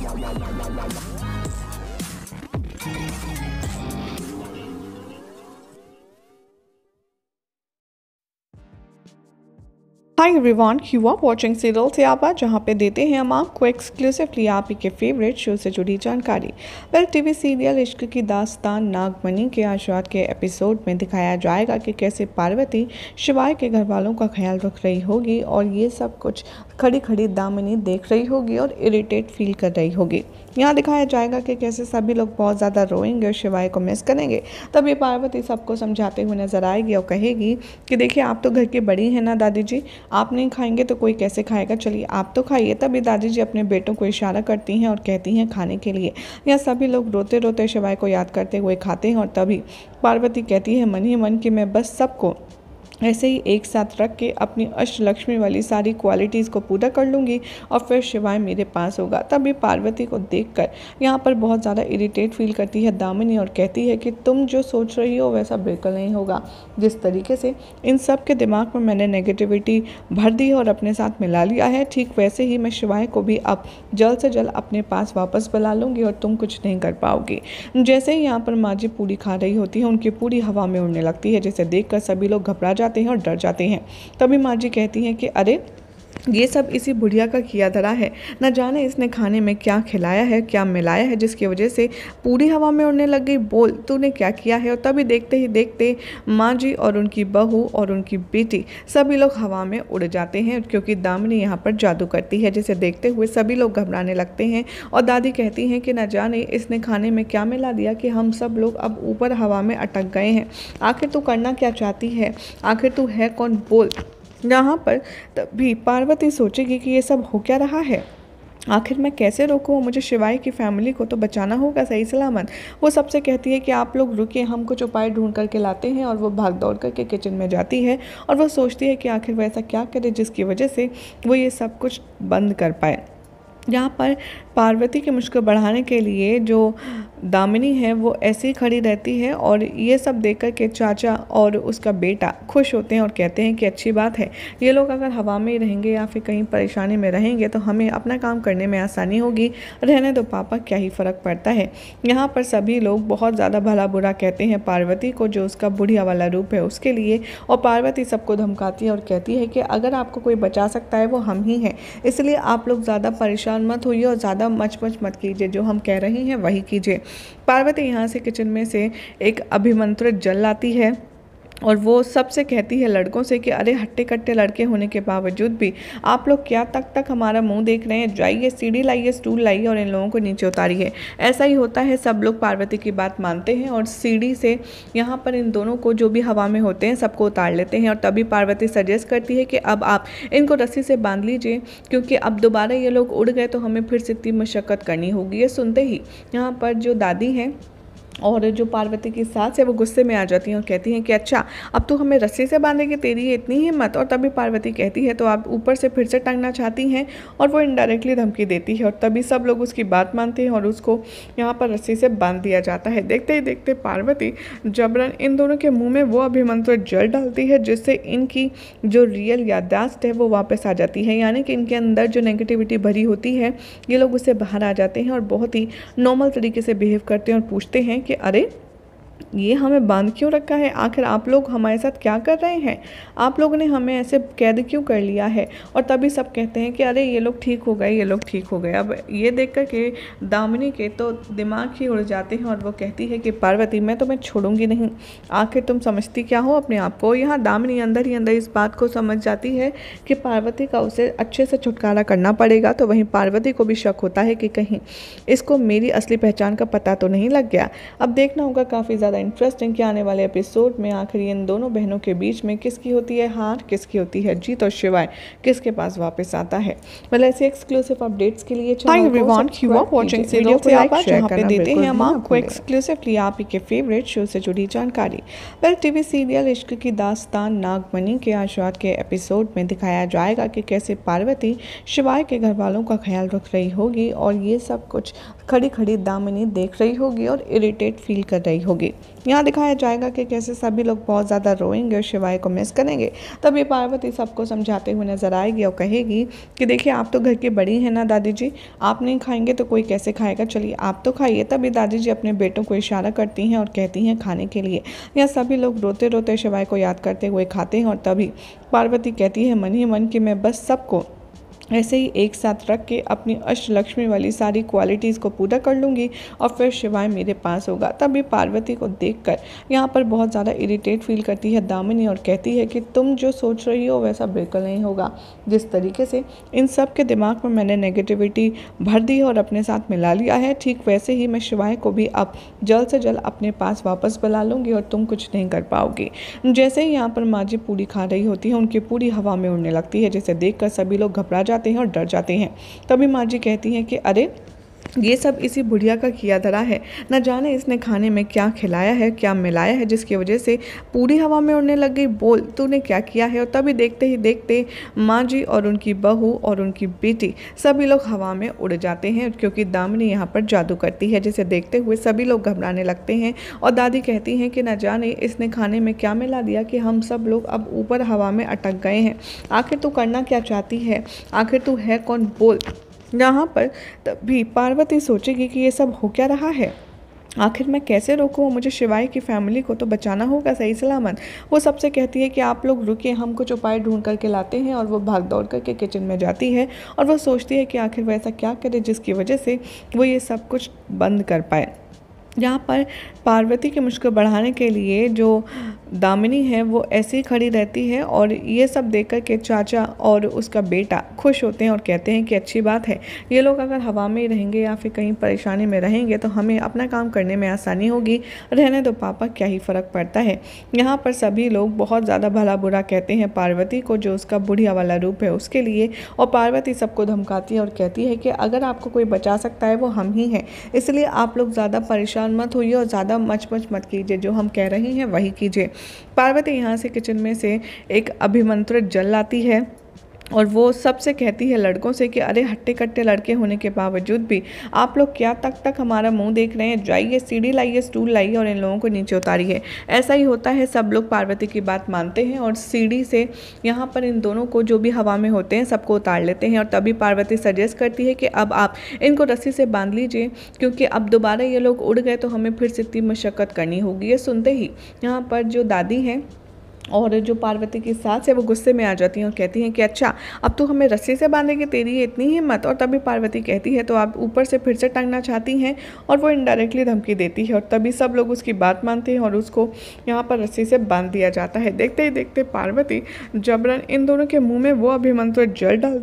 Hi everyone, you are watching serial Siyapa, जहां पे देते हैं हम आपको एक्सक्लूसिवली आप ही के फेवरेट शो से जुड़ी जानकारी। टीवी सीरियल इश्क की दास्तान नागमणि के आज रात के एपिसोड में दिखाया जाएगा कि कैसे पार्वती शिवाय के घर वालों का ख्याल रख रही होगी और ये सब कुछ खड़ी खड़ी दामिनी देख रही होगी और इरिटेट फील कर रही होगी। यहाँ दिखाया जाएगा कि कैसे सभी लोग बहुत ज़्यादा रोएंगे और शिवाय को मिस करेंगे। तभी पार्वती सबको समझाते हुए नजर आएगी और कहेगी कि देखिए, आप तो घर की बड़ी हैं ना दादी जी, आप नहीं खाएंगे तो कोई कैसे खाएगा, चलिए आप तो खाइए। तभी दादी जी अपने बेटों को इशारा करती हैं और कहती हैं खाने के लिए। यहाँ सभी लोग रोते रोते शिवाय को याद करते हुए खाते हैं और तभी पार्वती कहती है मन ही मन कि मैं बस सबको ऐसे ही एक साथ रख के अपनी अष्टलक्ष्मी वाली सारी क्वालिटीज़ को पूरा कर लूँगी और फिर शिवाय मेरे पास होगा। तभी पार्वती को देखकर यहाँ पर बहुत ज़्यादा इरिटेट फील करती है दामिनी और कहती है कि तुम जो सोच रही हो वैसा बिल्कुल नहीं होगा। जिस तरीके से इन सब के दिमाग में मैंने नेगेटिविटी भर दी है और अपने साथ मिला लिया है, ठीक वैसे ही मैं शिवाय को भी अब जल्द से जल्द अपने पास वापस बुला लूँगी और तुम कुछ नहीं कर पाओगी। जैसे ही यहाँ पर माँ जी पूरी खा रही होती है, उनकी पूरी हवा में उड़ने लगती है, जिसे देखकर सभी लोग घबरा जाते हैं और डर जाते हैं। तभी माँ जी कहती हैं कि अरे ये सब इसी बुढ़िया का किया धरा है, न जाने इसने खाने में क्या खिलाया है, क्या मिलाया है, जिसकी वजह से पूरी हवा में उड़ने लग गई। बोल तूने क्या किया है। और तभी देखते ही देखते माँ जी और उनकी बहू और उनकी बेटी सभी लोग हवा में उड़ जाते हैं, क्योंकि दामिनी यहाँ पर जादू करती है, जिसे देखते हुए सभी लोग घबराने लगते हैं। और दादी कहती हैं कि न जाने इसने खाने में क्या मिला दिया कि हम सब लोग अब ऊपर हवा में अटक गए हैं। आखिर तू करना क्या चाहती है, आखिर तू है कौन, बोल। यहाँ पर तभी पार्वती सोचेगी कि ये सब हो क्या रहा है, आखिर मैं कैसे रोकूँ, मुझे शिवाय की फैमिली को तो बचाना होगा सही सलामत। वो सबसे कहती है कि आप लोग रुकिए, हम कुछ उपाय ढूंढ करके लाते हैं। और वो भाग दौड़ करके किचन में जाती है और वो सोचती है कि आखिर वो ऐसा क्या करे जिसकी वजह से वो ये सब कुछ बंद कर पाए। यहाँ पर पार्वती की मुश्किल बढ़ाने के लिए जो दामिनी है वो ऐसे ही खड़ी रहती है और ये सब देख कर के चाचा और उसका बेटा खुश होते हैं और कहते हैं कि अच्छी बात है, ये लोग अगर हवा में रहेंगे या फिर कहीं परेशानी में रहेंगे तो हमें अपना काम करने में आसानी होगी। रहने दो पापा, क्या ही फ़र्क पड़ता है। यहाँ पर सभी लोग बहुत ज़्यादा भला बुरा कहते हैं पार्वती को, जो उसका बुढ़िया वाला रूप है उसके लिए। और पार्वती सबको धमकाती है और कहती है कि अगर आपको कोई बचा सकता है वो हम ही हैं, इसलिए आप लोग ज़्यादा परेशान मत होइए और ज़्यादा मच मत कीजिए, जो हम कह रही हैं वही कीजिए। पार्वती यहाँ से किचन में से एक अभिमंत्रित जल लाती है और वो सबसे कहती है लड़कों से कि अरे हट्टे कट्टे लड़के होने के बावजूद भी आप लोग क्या तक तक हमारा मुंह देख रहे हैं, जाइए सीढ़ी लाइए, स्टूल लाइए और इन लोगों को नीचे उतारिए। ऐसा ही होता है, सब लोग पार्वती की बात मानते हैं और सीढ़ी से यहाँ पर इन दोनों को जो भी हवा में होते हैं सबको उतार लेते हैं। और तभी पार्वती सजेस्ट करती है कि अब आप इनको रस्सी से बांध लीजिए, क्योंकि अब दोबारा ये लोग उड़ गए तो हमें फिर से इतनी मशक्क़त करनी होगी। ये सुनते ही यहाँ पर जो दादी हैं और जो पार्वती की सास है वो गुस्से में आ जाती हैं और कहती हैं कि अच्छा अब तो हमें रस्सी से बांधेगी, तेरी ये इतनी हिम्मत। और तभी पार्वती कहती है तो आप ऊपर से फिर से टांगना चाहती हैं, और वो इनडायरेक्टली धमकी देती है। और तभी सब लोग उसकी बात मानते हैं और उसको यहाँ पर रस्सी से बांध दिया जाता है। देखते ही देखते पार्वती जबरन इन दोनों के मुँह में वो अभिमंत्रित जल डालती है, जिससे इनकी जो रियल याददाश्त है वो वापस आ जाती है। यानी कि इनके अंदर जो नेगेटिविटी भरी होती है ये लोग उससे बाहर आ जाते हैं और बहुत ही नॉर्मल तरीके से बिहेव करते हैं और पूछते हैं कि अरे ये हमें बांध क्यों रखा है, आखिर आप लोग हमारे साथ क्या कर रहे हैं, आप लोगों ने हमें ऐसे कैद क्यों कर लिया है। और तभी सब कहते हैं कि अरे ये लोग ठीक हो गए, ये लोग ठीक हो गए। अब ये देख कर के दामिनी के तो दिमाग ही उड़ जाते हैं और वो कहती है कि पार्वती मैं तुम्हें छोड़ूंगी नहीं, आखिर तुम समझती क्या हो अपने आप को। यहाँ दामिनी अंदर ही अंदर इस बात को समझ जाती है कि पार्वती का उसे अच्छे से छुटकारा करना पड़ेगा। तो वहीं पार्वती को भी शक होता है कि कहीं इसको मेरी असली पहचान का पता तो नहीं लग गया। अब देखना होगा काफ़ी ज़्यादा इंटरेस्टिंग कि आने वाले एपिसोड में आखिर इन दोनों बहनों के बीच में किसकी होती है हार, किसकी होती है जीत और शिवाय किसके पास वापस आता है। मतलब ऐसे एक्सक्लूसिव अपडेट्स के लिए hi everyone, you are watching serial Siyapa, जहां पे देते हैं हम आपको एक्सक्लूसिवली आप ही के फेवरेट शो से जुड़ी जानकारी। टीवी सीरियल इश्क की दास्तान नागमणि के आज रात के एपिसोड में दिखाया जाएगा कि कैसे पार्वती शिवाय के घर वालों का ख्याल रख रही होगी और ये सब कुछ खड़ी खड़ी दामिनी देख रही होगी और इरिटेट फील कर रही होगी। यहाँ दिखाया जाएगा कि कैसे सभी लोग बहुत ज़्यादा रोएंगे और शिवाय को मिस करेंगे। तभी पार्वती सबको समझाते हुए नजर आएगी और कहेगी कि देखिए आप तो घर की बड़ी हैं ना दादी जी, आप नहीं खाएंगे तो कोई कैसे खाएगा, चलिए आप तो खाइए। तभी दादी जी अपने बेटों को इशारा करती हैं और कहती हैं खाने के लिए। यहाँ सभी लोग रोते रोते शिवाय को याद करते हुए खाते हैं और तभी पार्वती कहती है मन ही मन कि मैं बस सबको ऐसे ही एक साथ रख के अपनी अष्टलक्ष्मी वाली सारी क्वालिटीज़ को पूरा कर लूँगी और फिर शिवाय मेरे पास होगा। तभी पार्वती को देखकर यहाँ पर बहुत ज़्यादा इरिटेट फील करती है दामिनी और कहती है कि तुम जो सोच रही हो वैसा बिल्कुल नहीं होगा। जिस तरीके से इन सब के दिमाग में मैंने नेगेटिविटी भर दी और अपने साथ मिला लिया है, ठीक वैसे ही मैं शिवाय को भी अब जल्द से जल्द अपने पास वापस बुला लूँगी और तुम कुछ नहीं कर पाओगी। जैसे ही यहाँ पर माँ जी पूरी खा रही होती है, उनकी पूरी हवा में उड़ने लगती है, जिसे देखकर सभी लोग घबरा जाते हैं और डर जाते हैं। तभी माँ जी कहती हैं कि अरे ये सब इसी बुढ़िया का किया धरा है, न जाने इसने खाने में क्या खिलाया है, क्या मिलाया है, जिसकी वजह से पूरी हवा में उड़ने लग गई। बोल तूने क्या किया है। और तभी देखते ही देखते माँ जी और उनकी बहू और उनकी बेटी सभी लोग हवा में उड़ जाते हैं, क्योंकि दामिनी यहाँ पर जादू करती है, जिसे देखते हुए सभी लोग घबराने लगते हैं। और दादी कहती हैं कि न जाने इसने खाने में क्या मिला दिया कि हम सब लोग अब ऊपर हवा में अटक गए हैं। आखिर तू करना क्या चाहती है, आखिर तू है कौन, बोल। यहाँ पर तभी पार्वती सोचेगी कि ये सब हो क्या रहा है, आखिर मैं कैसे रोकूँ, मुझे शिवाय की फैमिली को तो बचाना होगा सही सलामत। वो सबसे कहती है कि आप लोग रुकिए, हम कुछ उपाय ढूंढ करके लाते हैं। और वो भाग दौड़ करके किचन में जाती है और वो सोचती है कि आखिर वो ऐसा क्या करे जिसकी वजह से वो ये सब कुछ बंद कर पाए। यहाँ पर पार्वती की मुश्किल बढ़ाने के लिए जो दामिनी है वो ऐसे ही खड़ी रहती है और ये सब देख कर के चाचा और उसका बेटा खुश होते हैं और कहते हैं कि अच्छी बात है, ये लोग अगर हवा में ही रहेंगे या फिर कहीं परेशानी में रहेंगे तो हमें अपना काम करने में आसानी होगी। रहने दो पापा, क्या ही फ़र्क पड़ता है। यहाँ पर सभी लोग बहुत ज़्यादा भला बुरा कहते हैं पार्वती को, जो उसका बुढ़िया वाला रूप है उसके लिए। और पार्वती सबको धमकाती है और कहती है कि अगर आपको कोई बचा सकता है वो हम ही हैं, इसलिए आप लोग ज़्यादा परेशान मत होइए और ज़्यादा मच मत कीजिए, जो हम कह रहे हैं वही कीजिए। पार्वती यहाँ से किचन में से एक अभिमंत्रित जल लाती है और वो सबसे कहती है लड़कों से कि अरे हट्टे कट्टे लड़के होने के बावजूद भी आप लोग क्या तक हमारा मुंह देख रहे हैं, जाइए सीढ़ी लाइए, स्टूल लाइए और इन लोगों को नीचे उतारिए। ऐसा ही होता है, सब लोग पार्वती की बात मानते हैं और सीढ़ी से यहाँ पर इन दोनों को जो भी हवा में होते हैं सबको उतार लेते हैं। और तभी पार्वती सजेस्ट करती है कि अब आप इनको रस्सी से बांध लीजिए, क्योंकि अब दोबारा ये लोग उड़ गए तो हमें फिर से इतनी मशक्क़त करनी होगी। ये सुनते ही यहाँ पर जो दादी हैं और जो पार्वती की सास है वो गुस्से में आ जाती हैं और कहती हैं कि अच्छा अब तो हमें रस्सी से बांधेगी, तेरी ये इतनी हिम्मत। और तभी पार्वती कहती है तो आप ऊपर से फिर से टांगना चाहती हैं, और वो इनडायरेक्टली धमकी देती है और तभी सब लोग उसकी बात मानते हैं और उसको यहाँ पर रस्सी से बांध दिया जाता है। देखते ही देखते पार्वती जबरन इन दोनों के मुँह में वो अभिमंत्रित जल डाल